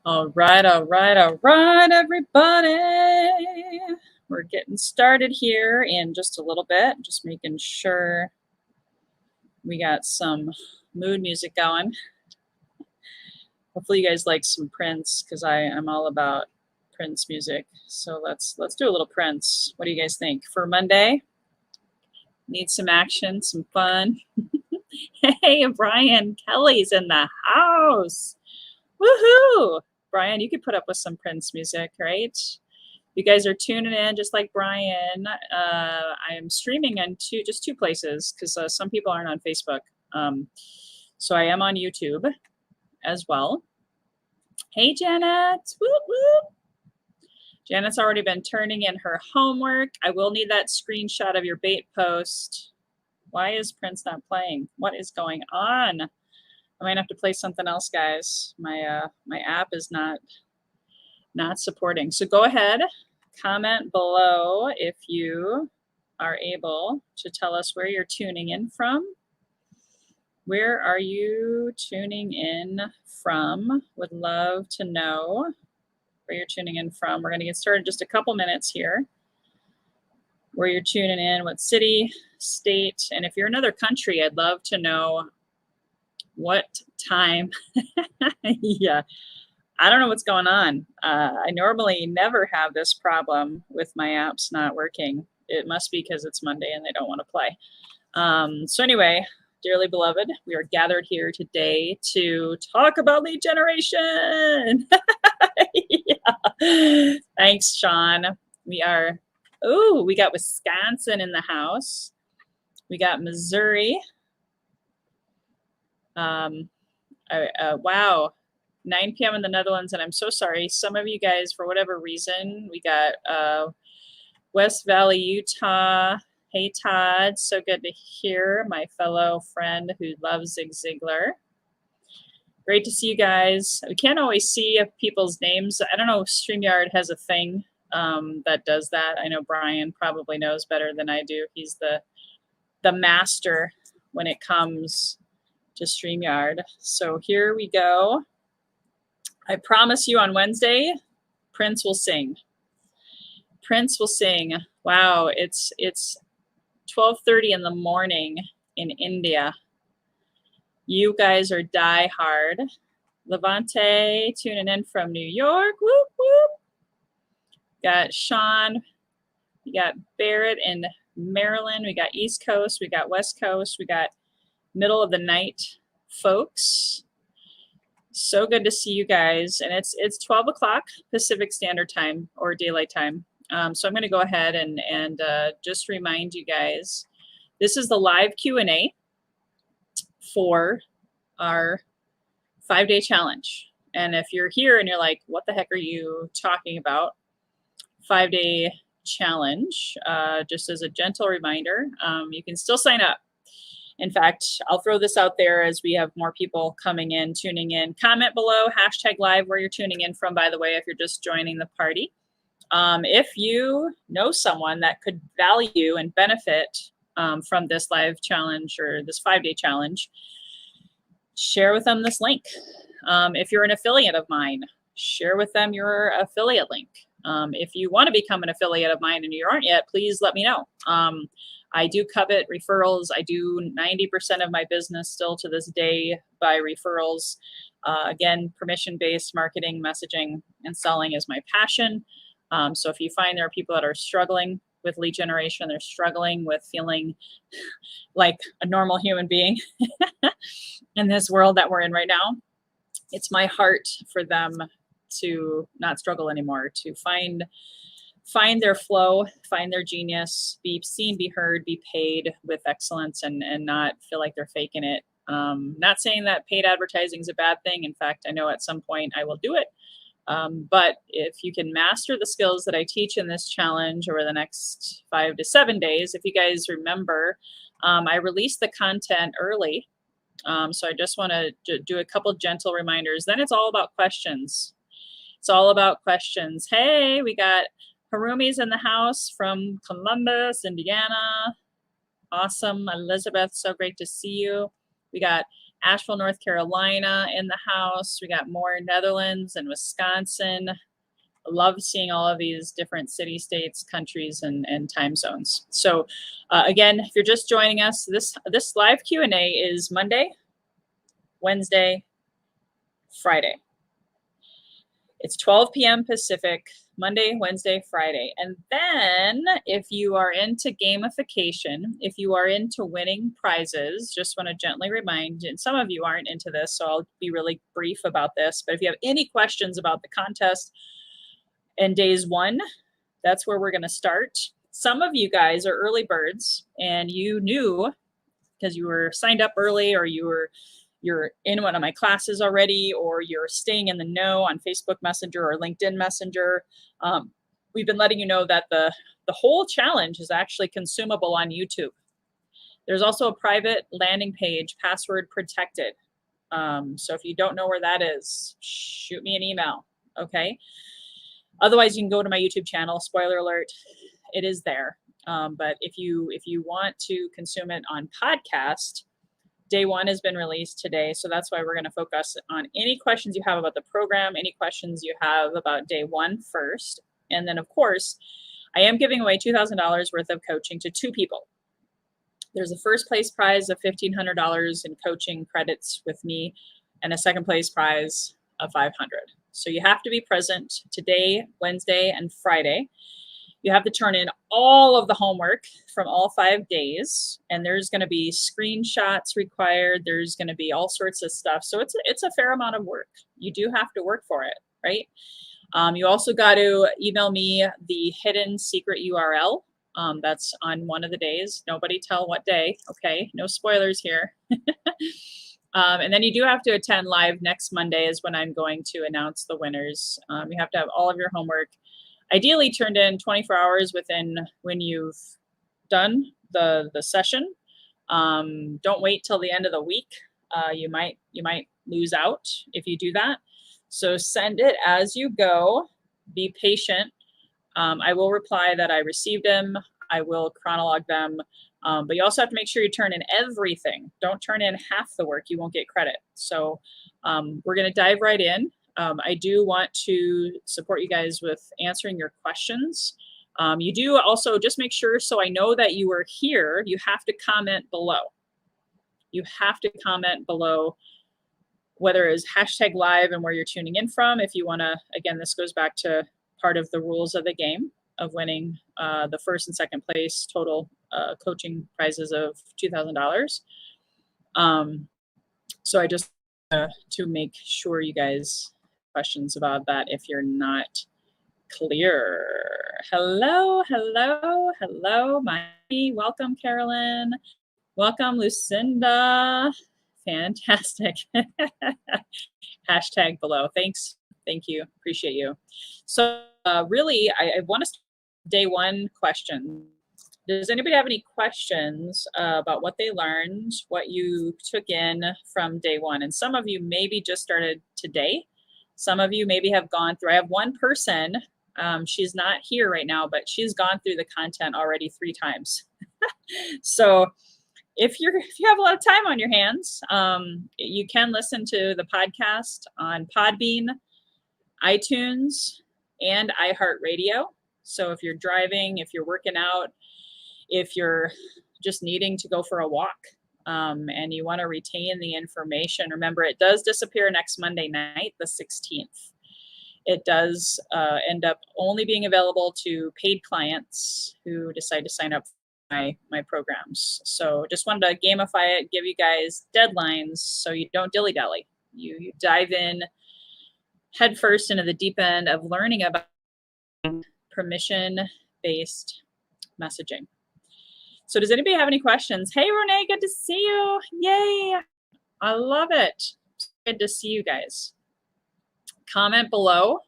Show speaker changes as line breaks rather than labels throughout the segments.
All right, everybody. We're getting started here in just a little bit, just making sure we got some mood music going. Hopefully you guys like some Prince, because I'm all about Prince music. So let's do a little Prince. What do you guys think? For Monday, need some action, some fun. Hey, Brian Kelly's in the house. Woohoo! Brian, you could put up with some Prince music, right? You guys are tuning in just like Brian. I am streaming on just two places because some people aren't on Facebook. So I am on YouTube as well. Hey, Janet. Whoop, whoop. Janet's already been turning in her homework. I will need that screenshot of your bait post. Why is Prince not playing? What is going on? I might have to play something else, guys. My app is not supporting. So go ahead, comment below if you are able to tell us where you're tuning in from. Where are you tuning in from? Would love to know where you're tuning in from. We're going to get started in just a couple minutes here. Where you're tuning in, what city, state, and if you're in another country, I'd love to know what time. Yeah, I don't know what's going on. I normally never have this problem with my apps not working. It must be because it's Monday and they don't want to play. So anyway, dearly beloved, we are gathered here today to talk about lead generation. Yeah. Thanks, Sean. We got Wisconsin in the house. We got Missouri. Wow. 9 p.m. in the Netherlands, and I'm so sorry. Some of you guys, for whatever reason, we got West Valley, Utah. Hey, Todd. So good to hear my fellow friend who loves Zig Ziglar. Great to see you guys. We can't always see people's names. I don't know if StreamYard has a thing that does that. I know Brian probably knows better than I do. He's the master when it comes to StreamYard. So here we go. I promise you on Wednesday, Prince will sing. Prince will sing. Wow, it's 12:30 in the morning in India. You guys are diehard. Levante tuning in from New York. Whoop, whoop. Got Sean. We got Barrett in Maryland. We got East Coast. We got West Coast. We got middle of the night folks. So good to see you guys. And it's 12 o'clock Pacific Standard Time or Daylight Time. So I'm going to go ahead and just remind you guys, this is the live Q&A for our 5-day challenge. And if you're here and you're like, what the heck are you talking about? 5-day challenge, just as a gentle reminder, you can still sign up. In fact, I'll throw this out there as we have more people coming in, tuning in. Comment below, #live where you're tuning in from, by the way, if you're just joining the party. If you know someone that could value and benefit from this live challenge or this 5-day challenge, share with them this link. If you're an affiliate of mine, share with them your affiliate link. If you want to become an affiliate of mine and you aren't yet, please let me know. I do covet referrals. I do 90% of my business still to this day by referrals. Again, permission-based marketing, messaging, and selling is my passion. So if you find there are people that are struggling with lead generation, they're struggling with feeling like a normal human being in this world that we're in right now, it's my heart for them to not struggle anymore, to find their flow, find their genius, be seen, be heard, be paid with excellence, and not feel like they're faking it. Not saying that paid advertising is a bad thing. In fact, I know at some point I will do it. But if you can master the skills that I teach in this challenge over the next 5 to 7 days, if you guys remember, I released the content early. So I just want to do a couple gentle reminders. Then it's all about questions. It's all about questions. Hey, we got Harumi's in the house from Columbus, Indiana. Awesome. Elizabeth, so great to see you. We got Asheville, North Carolina in the house. We got more Netherlands and Wisconsin. I love seeing all of these different city, states, countries, and time zones. So again, if you're just joining us, this live Q&A is Monday, Wednesday, Friday. It's 12 p.m. Pacific, Monday, Wednesday, Friday. And then if you are into gamification, if you are into winning prizes, just want to gently remind, and some of you aren't into this, so I'll be really brief about this, but if you have any questions about the contest and days 1, that's where we're going to start. Some of you guys are early birds and you knew because you were signed up early, or you're in one of my classes already, or you're staying in the know on Facebook Messenger or LinkedIn Messenger. We've been letting you know that the whole challenge is actually consumable on YouTube. There's also a private landing page, password protected. So if you don't know where that is, shoot me an email, okay? Otherwise, you can go to my YouTube channel. Spoiler alert, it is there. But if you want to consume it on podcast, day 1 has been released today. So that's why we're going to focus on any questions you have about the program, any questions you have about day 1 first. And then, of course, I am giving away $2,000 worth of coaching to 2 people. There's a first place prize of $1,500 in coaching credits with me, and a second place prize of $500. So you have to be present today, Wednesday, and Friday. You have to turn in all of the homework from all 5 days, and there's going to be screenshots required. There's going to be all sorts of stuff. So it's a fair amount of work. You do have to work for it, right? You also got to email me the hidden secret URL. That's on one of the days. Nobody tell what day, okay? No spoilers here. And then you do have to attend live next Monday is when I'm going to announce the winners. You have to have all of your homework ideally turned in 24 hours within when you've done the session. Don't wait till the end of the week. You might lose out if you do that. So send it as you go. Be patient. I will reply that I received them. I will chronologue them. But you also have to make sure you turn in everything. Don't turn in half the work. You won't get credit. So we're going to dive right in. I do want to support you guys with answering your questions. You do also just make sure, so I know that you are here, you have to comment below. You have to comment below whether it's #live and where you're tuning in from. If you want to, again, this goes back to part of the rules of the game of winning the first and second place total coaching prizes of $2,000. So I just to make sure you guys questions about that if you're not clear. Hello, hello, hello, Mikey. Welcome, Carolyn. Welcome, Lucinda. Fantastic. #below. Thanks. Thank you. Appreciate you. So really, I want to start day 1 question. Does anybody have any questions about what they learned, what you took in from day 1? And some of you maybe just started today. Some of you maybe have gone through. I have one person. She's not here right now, but she's gone through the content already 3 times. So if you have a lot of time on your hands, you can listen to the podcast on Podbean, iTunes, and iHeartRadio. So if you're driving, if you're working out, if you're just needing to go for a walk and you want to retain the information, remember it does disappear next Monday night, the 16th. It does end up only being available to paid clients who decide to sign up for my programs. So just wanted to gamify it, give you guys deadlines so you don't dilly-dally. You dive in head first into the deep end of learning about permission-based messaging. So does anybody have any questions? Hey, Renee, good to see you. Yay. I love it. Good to see you guys. Comment below.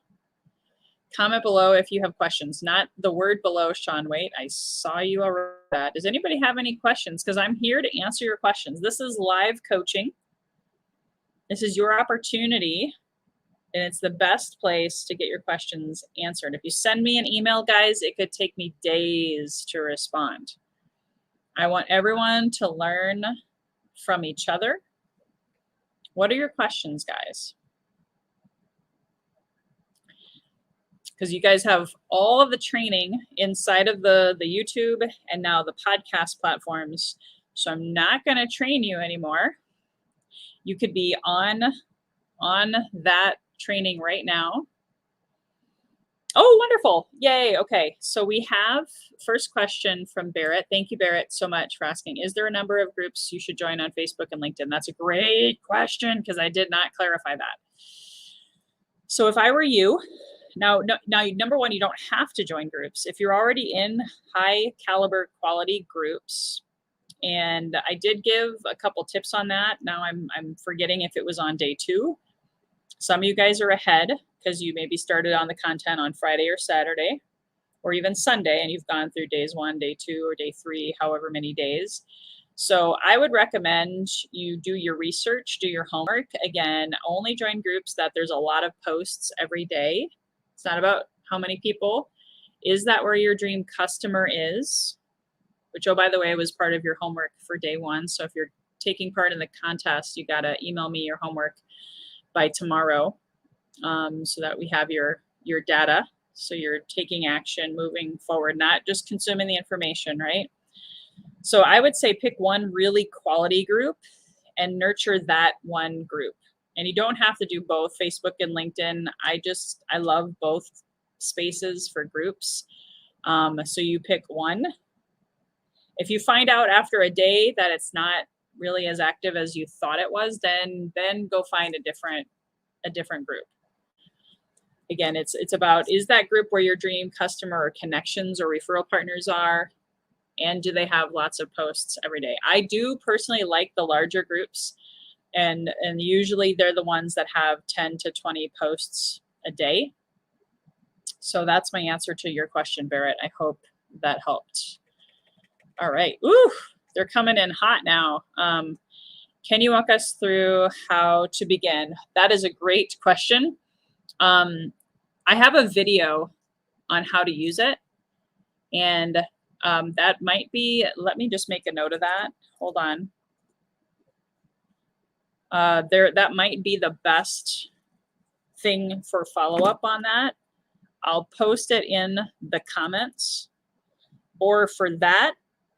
Comment below if you have questions. Not the word below, Sean. Wait, I saw you already. Does anybody have any questions? Because I'm here to answer your questions. This is live coaching. This is your opportunity, and it's the best place to get your questions answered. If you send me an email, guys, it could take me days to respond. I want everyone to learn from each other. What are your questions, guys? Because you guys have all of the training inside of the YouTube and now the podcast platforms. So I'm not going to train you anymore. You could be on that training right now. Oh, wonderful. Yay. Okay. So we have first question from Barrett. Thank you, Barrett, so much for asking. Is there a number of groups you should join on Facebook and LinkedIn? That's a great question because I did not clarify that. So if I were you, now, number one, you don't have to join groups. If you're already in high caliber quality groups, and I did give a couple tips on that. Now I'm forgetting if it was on day 2. Some of you guys are ahead because you maybe started on the content on Friday or Saturday, or even Sunday, and you've gone through days 1, day 2, or day 3, however many days. So I would recommend you do your research, do your homework. Again, only join groups that there's a lot of posts every day. It's not about how many people. Is that where your dream customer is? Which, oh, by the way, was part of your homework for day 1. So if you're taking part in the contest, you got to email me your homework by tomorrow so that we have your data. So you're taking action, moving forward, not just consuming the information, right? So I would say pick one really quality group and nurture that one group. And you don't have to do both Facebook and LinkedIn. I love both spaces for groups. So you pick one. If you find out after a day that it's not really as active as you thought it was, then go find a different group. Again, it's about, is that group where your dream customer or connections or referral partners are? And do they have lots of posts every day? I do personally like the larger groups, and usually they're the ones that have 10 to 20 posts a day. So that's my answer to your question, Barrett. I hope that helped. All right. Ooh, they're coming in hot now. Can you walk us through how to begin? That is a great question. I have a video on how to use it, and that might be, let me just make a note of that. Hold on. That might be the best thing for follow-up on that. I'll post it in the comments. Or for that,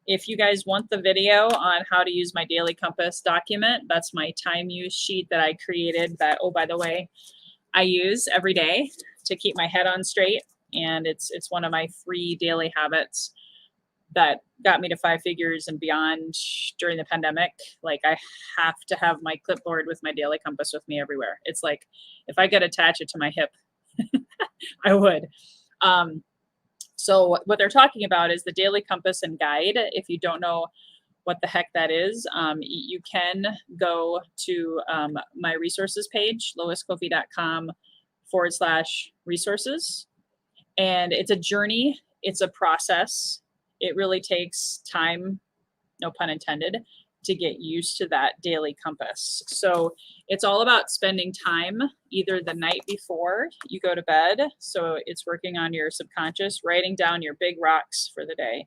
if you guys want the video on how to use my Daily Compass document, that's my time use sheet that I created that, oh, by the way, I use every day to keep my head on straight. And it's one of my 3 daily habits that got me to 5 figures and beyond during the pandemic. Like, I have to have my clipboard with my Daily Compass with me everywhere. It's like, if I could attach it to my hip, I would. So what they're talking about is the Daily Compass and Guide. If you don't know what the heck that is, you can go to my resources page, loiscoffey.com/resources. And it's a journey. It's a process. It really takes time, no pun intended, to get used to that daily compass. So it's all about spending time either the night before you go to bed. So it's working on your subconscious, writing down your big rocks for the day,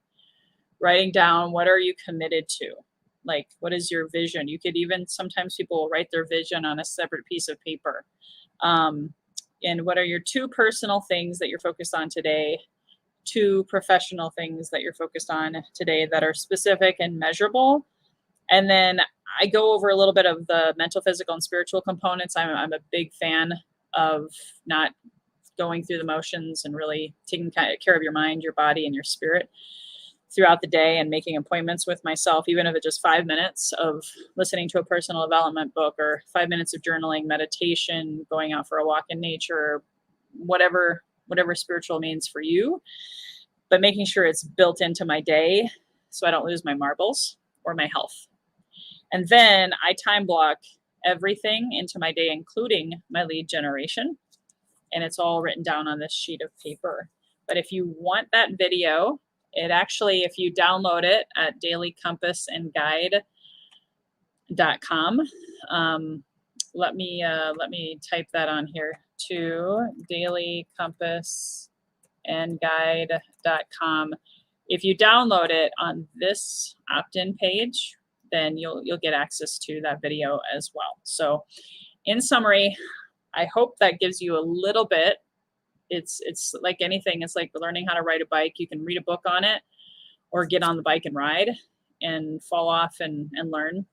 writing down what are you committed to? Like, what is your vision? You could even, sometimes people will write their vision on a separate piece of paper. And what are your 2 personal things that you're focused on today? 2 professional things that you're focused on today that are specific and measurable. And then I go over a little bit of the mental, physical, and spiritual components. I'm a big fan of not going through the motions and really taking care of your mind, your body, and your spirit throughout the day, and making appointments with myself, even if it's just 5 minutes of listening to a personal development book, or 5 minutes of journaling, meditation, going out for a walk in nature, whatever spiritual means for you, but making sure it's built into my day so I don't lose my marbles or my health. And then I time block everything into my day, including my lead generation. And it's all written down on this sheet of paper. But if you want that video, it actually, if you download it at dailycompassandguide.com, let me type that on here too, dailycompassandguide.com. If you download it on this opt-in page, then you'll get access to that video as well. So in summary, I hope that gives you a little bit. It's like anything. It's like learning how to ride a bike. You can read a book on it or get on the bike and ride and fall off and learn.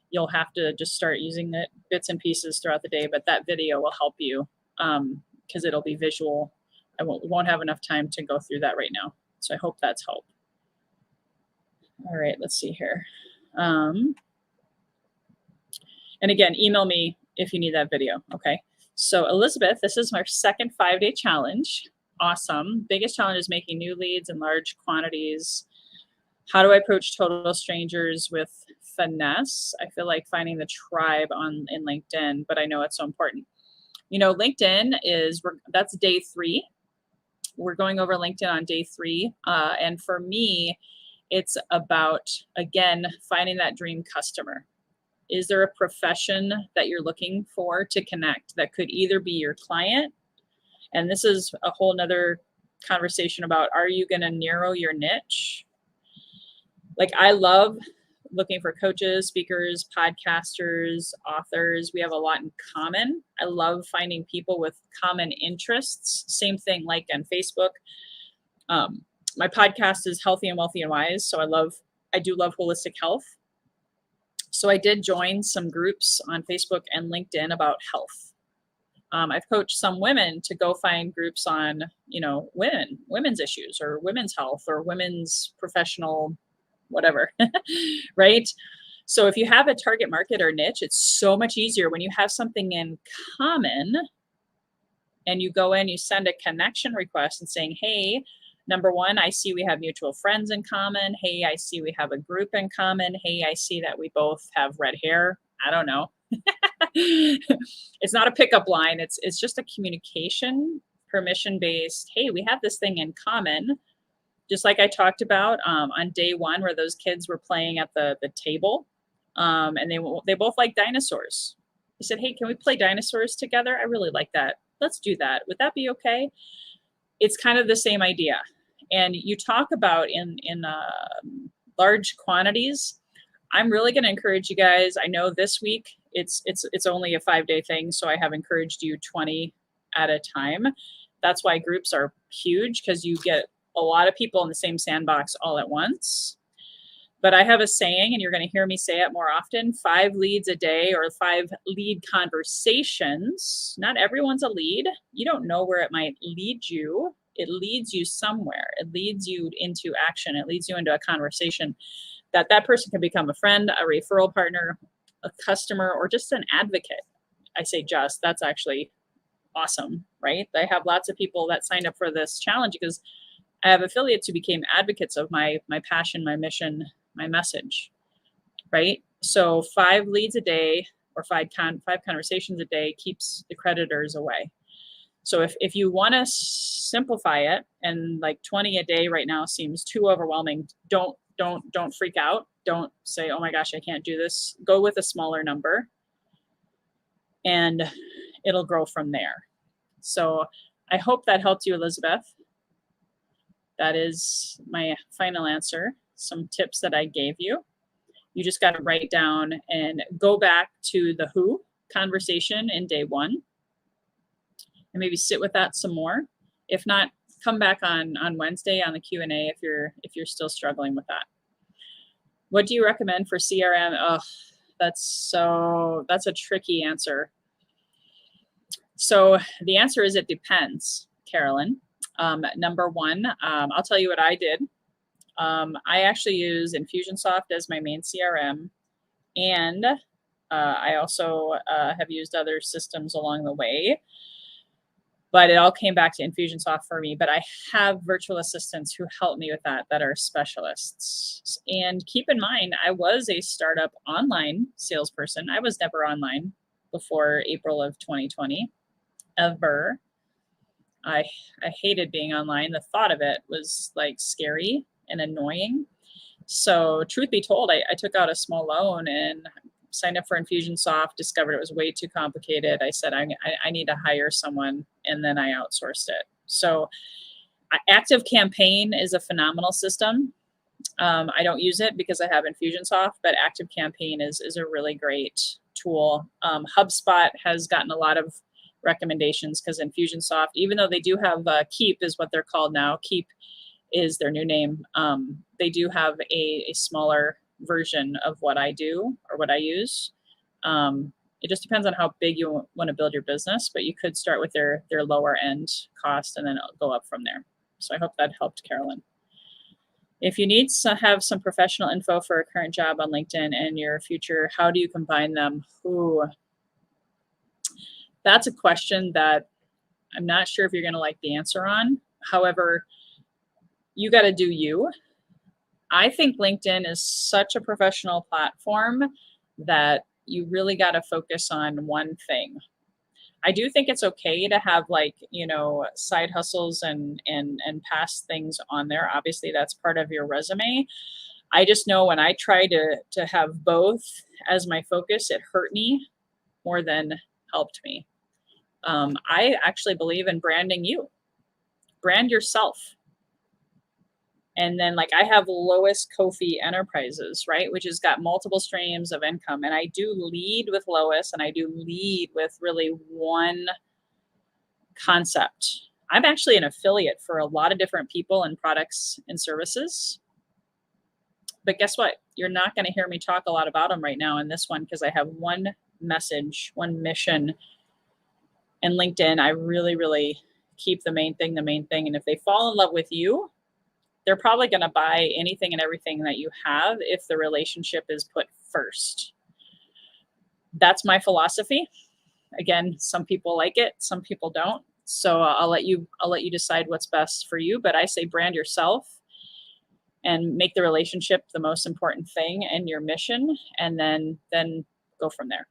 You'll have to just start using it bits and pieces throughout the day, but that video will help you because it'll be visual. We won't have enough time to go through that right now. So I hope that's helped. All right, let's see here. And again, email me if you need that video, okay? So Elizabeth, this is our second 5-day challenge. Awesome. Biggest challenge is making new leads in large quantities. How do I approach total strangers with finesse? I feel like finding the tribe in LinkedIn, but I know it's so important. You know, LinkedIn that's day 3. We're going over LinkedIn on day 3. And for me, it's about, again, finding that dream customer. Is there a profession that you're looking for to connect that could either be your client? And this is a whole nother conversation about, are you going to narrow your niche? Like, I love looking for coaches, speakers, podcasters, authors. We have a lot in common. I love finding people with common interests. Same thing like on Facebook. My podcast is Healthy and Wealthy and Wise. So I do love holistic health. So I did join some groups on Facebook and LinkedIn about health. I've coached some women to go find groups on, you know, women's issues or women's health or women's professional, whatever, right? So if you have a target market or niche, it's so much easier when you have something in common and you go in, you send a connection request and saying, hey, number one, I see we have mutual friends in common. Hey, I see we have a group in common. Hey, I see that we both have red hair. I don't know. It's not a pickup line. It's just a communication, permission-based. Hey, we have this thing in common. Just like I talked about on day 1, where those kids were playing at the table, and they both like dinosaurs. He said, hey, can we play dinosaurs together? I really like that. Let's do that. Would that be okay? It's kind of the same idea. And you talk about in large quantities. I'm really going to encourage you guys. I know this week it's only a 5-day thing, so I have encouraged you 20 at a time. That's why groups are huge, because you get a lot of people in the same sandbox all at once. But I have a saying, and you're going to hear me say it more often: 5 leads a day, or 5 lead conversations. Not everyone's a lead. You don't know where it might lead you. It leads you somewhere. It leads you into action. It leads you into a conversation that person can become a friend, a referral partner, a customer, or just an advocate. I say just, that's actually awesome, right? I have lots of people that signed up for this challenge because I have affiliates who became advocates of my passion, my mission, my message, right? So 5 leads a day or 5 conversations a day keeps the creditors away. So if you want to simplify it, and like 20 a day right now seems too overwhelming, don't freak out. Don't say, oh my gosh, I can't do this. Go with a smaller number and it'll grow from there. So I hope that helped you, Elizabeth. That is my final answer. Some tips that I gave you. You just got to write down and go back to the who conversation in day 1 and maybe sit with that some more. If not, come back on Wednesday on the Q&A if you're still struggling with that. What do you recommend for CRM? Oh, that's a tricky answer. So the answer is it depends, Carolyn. Number 1, I'll tell you what I did. I actually use Infusionsoft as my main CRM, and I also have used other systems along the way, but it all came back to Infusionsoft for me. But I have virtual assistants who help me with that are specialists. And keep in mind, I was a startup online salesperson. I was never online before April of 2020, ever. I hated being online. The thought of it was like scary and annoying. So truth be told, I took out a small loan and signed up for Infusionsoft, discovered it was way too complicated. I said, I need to hire someone, and then I outsourced it. So ActiveCampaign is a phenomenal system. I don't use it because I have Infusionsoft, but ActiveCampaign is a really great tool. HubSpot has gotten a lot of recommendations because Infusionsoft, even though they do have Keep is what they're called now. Keep is their new name. They do have a smaller version of what I do or what I use. It just depends on how big you want to build your business, but you could start with their lower end cost and then go up from there. So I hope that helped, Carolyn. If you need to have some professional info for a current job on LinkedIn and your future, how do you combine them? Ooh, that's a question that I'm not sure if you're going to like the answer on. However, you got to do you. I think LinkedIn is such a professional platform that you really got to focus on one thing. I do think it's okay to have like, side hustles and past things on there. Obviously, that's part of your resume. I just know when I try to have both as my focus, it hurt me more than helped me. I actually believe in branding you. Brand yourself. And then like I have Lois Kofi Enterprises, right? Which has got multiple streams of income. And I do lead with Lois and I do lead with really one concept. I'm actually an affiliate for a lot of different people and products and services. But guess what? You're not going to hear me talk a lot about them right now in this one because I have one message, one mission. And LinkedIn, I really, really keep the main thing. And if they fall in love with you, they're probably going to buy anything and everything that you have if the relationship is put first. That's my philosophy. Again, some people like it, some people don't. So I'll let you decide what's best for you. But I say brand yourself and make the relationship the most important thing and your mission, and then go from there.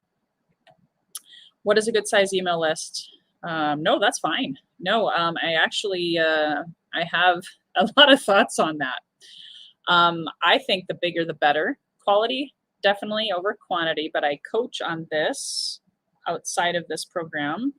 What is a good size email list? No, that's fine. No, I actually I have a lot of thoughts on that. I think the bigger the better. Quality definitely over quantity, but I coach on this outside of this program.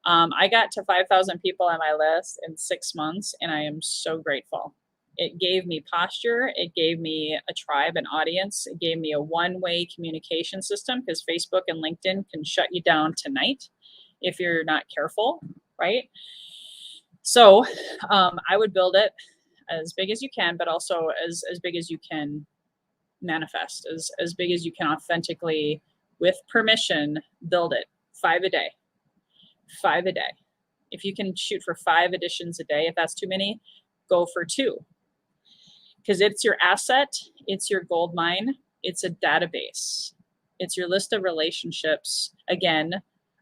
I got to 5,000 people on my list in 6 months, and I am so grateful. It gave me posture. It gave me a tribe, an audience. It gave me a one-way communication system because Facebook and LinkedIn can shut you down tonight if you're not careful, right? So I would build it as big as you can, but also as big as you can manifest, as big as you can authentically, with permission, build it. 5 a day. 5 a day. If you can shoot for 5 editions a day, if that's too many, go for 2. Because it's your asset, it's your gold mine, it's a database. It's your list of relationships. Again,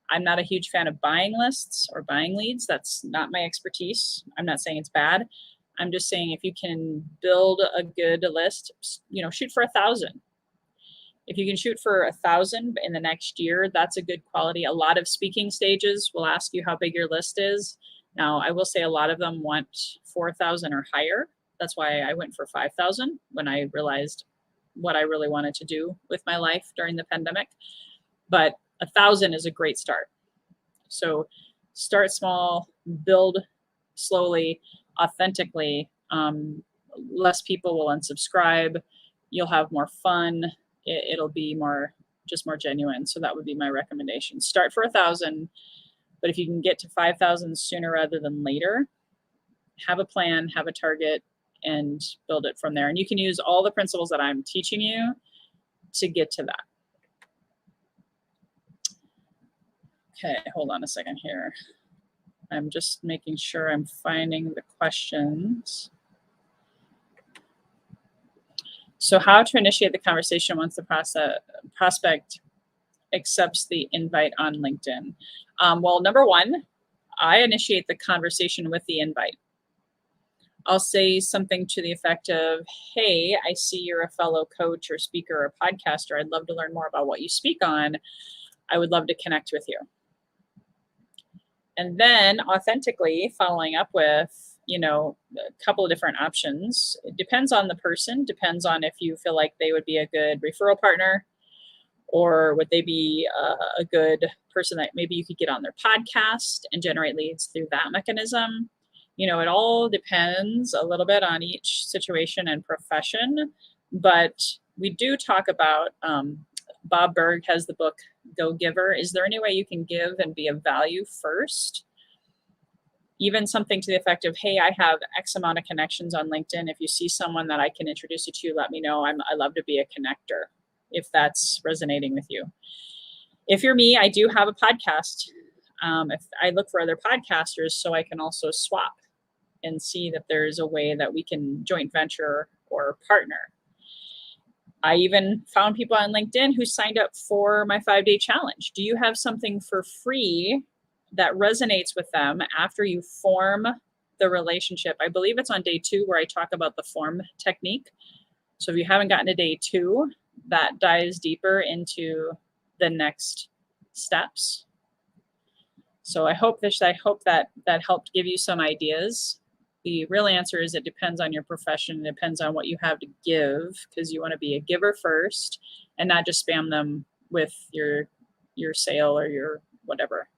I'm not a huge fan of buying lists or buying leads. That's not my expertise. I'm not saying it's bad. I'm just saying if you can build a good list, shoot for 1,000. If you can shoot for 1,000 in the next year, that's a good quality. A lot of speaking stages will ask you how big your list is. Now, I will say a lot of them want 4,000 or higher. That's why I went for 5,000 when I realized what I really wanted to do with my life during the pandemic. But 1,000 is a great start. So start small, build slowly, authentically. Less people will unsubscribe. You'll have more fun. It'll be more genuine. So that would be my recommendation. Start for 1,000, but if you can get to 5,000 sooner rather than later, have a plan, have a target, and build it from there. And you can use all the principles that I'm teaching you to get to that. Okay, hold on a second here. I'm just making sure I'm finding the questions. So how to initiate the conversation once the prospect accepts the invite on LinkedIn? Well, number one, I initiate the conversation with the invite. I'll say something to the effect of, hey, I see you're a fellow coach or speaker or podcaster. I'd love to learn more about what you speak on. I would love to connect with you. And then authentically following up with, a couple of different options. It depends on the person, depends on if you feel like they would be a good referral partner, or would they be a good person that maybe you could get on their podcast and generate leads through that mechanism. You know, it all depends a little bit on each situation and profession, but we do talk about, Bob Berg has the book Go Giver. Is there any way you can give and be of value first? Even something to the effect of, hey, I have X amount of connections on LinkedIn. If you see someone that I can introduce you to, let me know. I love to be a connector, if that's resonating with you. If you're me, I do have a podcast. If I look for other podcasters so I can also swap and see that there's a way that we can joint venture or partner. I even found people on LinkedIn who signed up for my 5-day challenge. Do you have something for free that resonates with them after you form the relationship? I believe it's on day 2 where I talk about the form technique. So if you haven't gotten to day 2, that dives deeper into the next steps. So I hope that helped give you some ideas. The real answer is it depends on your profession. It depends on what you have to give, because you want to be a giver first and not just spam them with your sale or your whatever.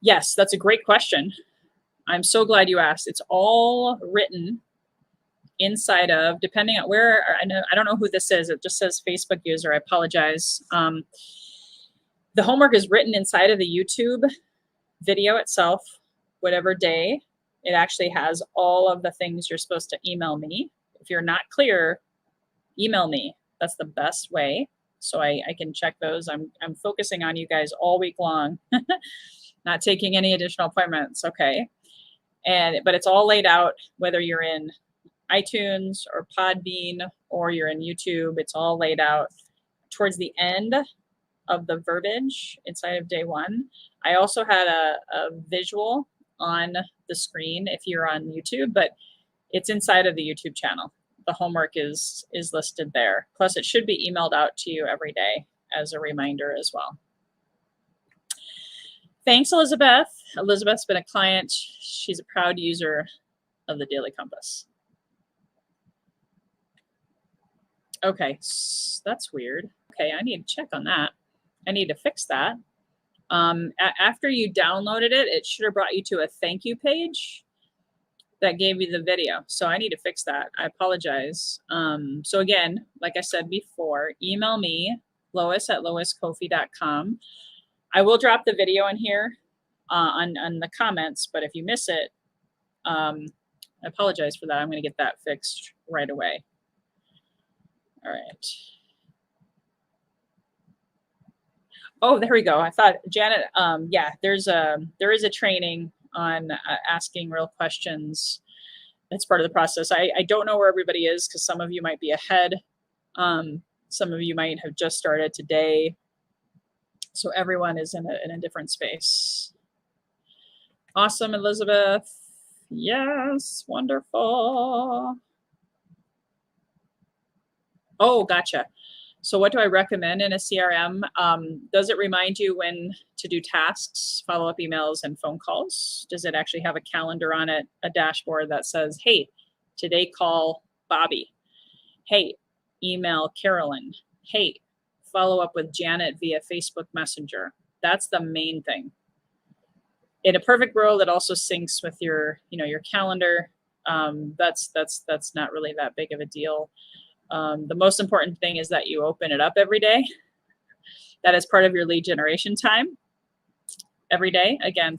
Yes, that's a great question. I'm so glad you asked. It's all written inside of, depending on where, I don't know who this is. It just says Facebook user. I apologize. The homework is written inside of the YouTube video itself, whatever day. It actually has all of the things you're supposed to email me. If you're not clear, email me. That's the best way. So I can check those. I'm focusing on you guys all week long, not taking any additional appointments. Okay. But it's all laid out, whether you're in iTunes or Podbean or you're in YouTube, it's all laid out towards the end of the verbiage inside of day 1. I also had a visual on the screen if you're on YouTube, but it's inside of the YouTube channel. The homework is listed there. Plus, it should be emailed out to you every day as a reminder as well. Thanks, Elizabeth. Elizabeth's been a client. She's a proud user of the Daily Compass. Okay, that's weird. Okay, I need to check on that. I need to fix that. After you downloaded it, it should have brought you to a thank you page that gave you the video. So I need to fix that. I apologize. So again, like I said before, email me, Lois@loiscoffey.com. I will drop the video in here on the comments, but if you miss it, I apologize for that. I'm going to get that fixed right away. All right. Oh, there we go. I thought, Janet, yeah, there is a training on asking real questions. It's part of the process. I don't know where everybody is, because some of you might be ahead. Some of you might have just started today. So everyone is in a different space. Awesome, Elizabeth. Yes, wonderful. Oh, gotcha. So what do I recommend in a CRM? Does it remind you when to do tasks, follow-up emails, and phone calls? Does it actually have a calendar on it, a dashboard that says, hey, today call Bobby. Hey, email Carolyn. Hey, follow up with Janet via Facebook Messenger. That's the main thing. In a perfect world, it also syncs with your calendar. That's not really that big of a deal. The most important thing is that you open it up every day. That is part of your lead generation time every day. Again,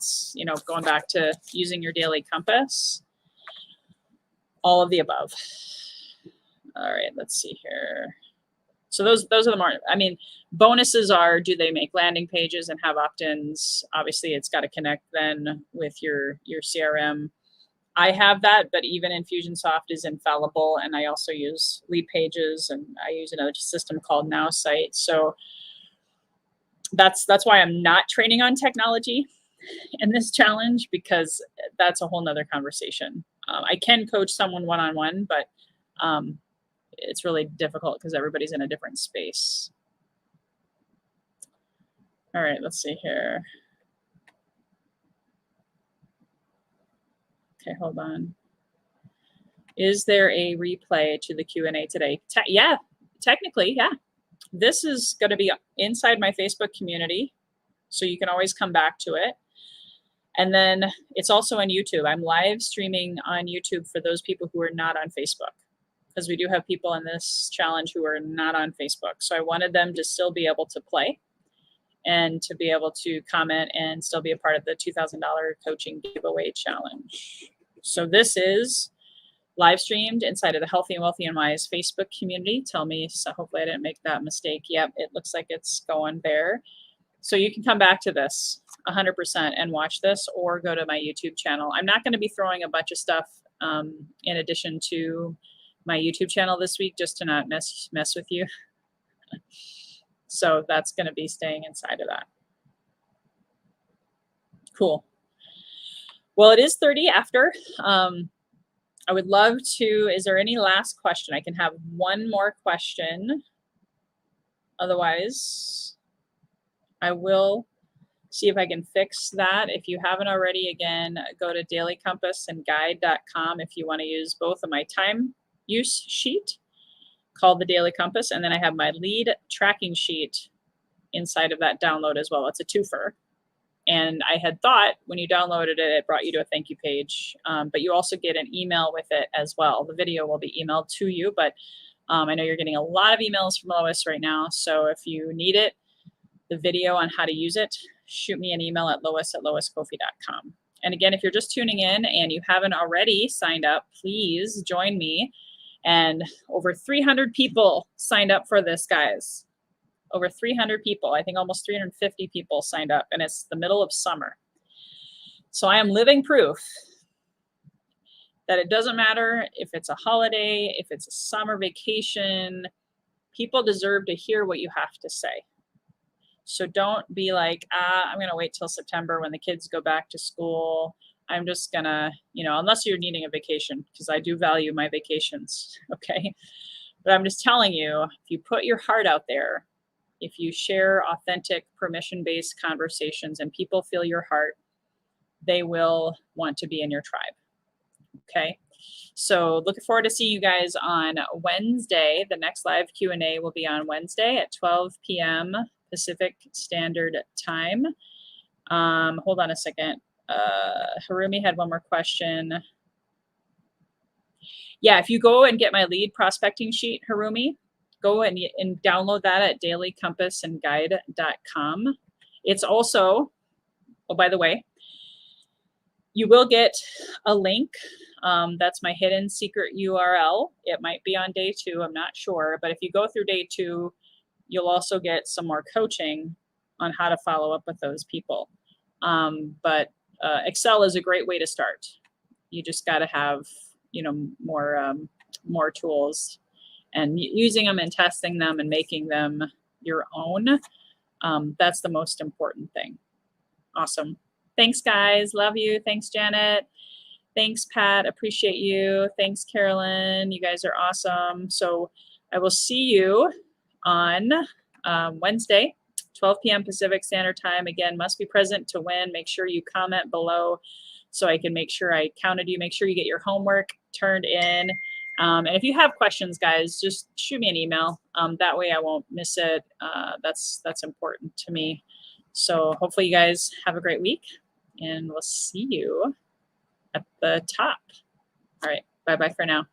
going back to using your daily compass, all of the above. All right, let's see here. So those are the more, bonuses are, do they make landing pages and have opt-ins? Obviously, it's got to connect then with your CRM. I have that, but even Infusionsoft is infallible, and I also use Lead Pages, and I use another system called NowSite. So that's why I'm not training on technology in this challenge, because that's a whole nother conversation. I can coach someone one-on-one, but it's really difficult because everybody's in a different space. All right, let's see here. Okay, hold on. Is there a replay to the Q&A today? Yeah, technically, yeah. This is going to be inside my Facebook community. So you can always come back to it. And then it's also on YouTube. I'm live streaming on YouTube for those people who are not on Facebook, because we do have people in this challenge who are not on Facebook. So I wanted them to still be able to play and to be able to comment and still be a part of the $2,000 coaching giveaway challenge. So this is live streamed inside of the Healthy and Wealthy and Wise Facebook community. Tell me, so hopefully I didn't make that mistake. Yep, it looks like it's going there. So you can come back to this 100% and watch this, or go to my YouTube channel. I'm not going to be throwing a bunch of stuff in addition to my YouTube channel this week, just to not mess with you. So that's going to be staying inside of that. Cool. Well, it is 30 after. I would love to, is there any last question? I can have one more question. Otherwise, I will see if I can fix that. If you haven't already, again, go to dailycompassandguide.com if you want to use both of my time use sheet called the Daily Compass, and then I have my lead tracking sheet inside of that download as well. It's a twofer. And I had thought when you downloaded it, it brought you to a thank you page, but you also get an email with it as well. The video will be emailed to you, but I know you're getting a lot of emails from Lois right now. So if you need it, the video on how to use it, shoot me an email at lois@loiscoffey.com. And again, if you're just tuning in and you haven't already signed up, please join me. And over 300 people signed up for this, guys. Over 300 people, I think almost 350 people signed up, and it's the middle of summer. So I am living proof that it doesn't matter if it's a holiday, if it's a summer vacation, people deserve to hear what you have to say. So don't be like, I'm going to wait till September when the kids go back to school. I'm just going to, unless you're needing a vacation, because I do value my vacations, okay? But I'm just telling you, if you put your heart out there, if you share authentic, permission-based conversations and people feel your heart, they will want to be in your tribe, okay? So looking forward to seeing you guys on Wednesday. The next live Q&A will be on Wednesday at 12 p.m. Pacific Standard Time. Hold on a second. Harumi had one more question. Yeah, if you go and get my lead prospecting sheet, Harumi, go and download that at dailycompassandguide.com. It's also, oh, by the way, you will get a link. That's my hidden secret URL. It might be on day 2, I'm not sure. But if you go through day 2, you'll also get some more coaching on how to follow up with those people. But Excel is a great way to start. You just got to have, more tools, and using them and testing them and making them your own. That's the most important thing. Awesome. Thanks, guys. Love you. Thanks, Janet. Thanks, Pat. Appreciate you. Thanks, Carolyn. You guys are awesome. So I will see you on Wednesday, 12 p.m. Pacific Standard Time. Again, must be present to win. Make sure you comment below so I can make sure I counted you. Make sure you get your homework turned in. And if you have questions, guys, just shoot me an email. That way I won't miss it. That's important to me. So hopefully you guys have a great week, and we'll see you at the top. All right. Bye-bye for now.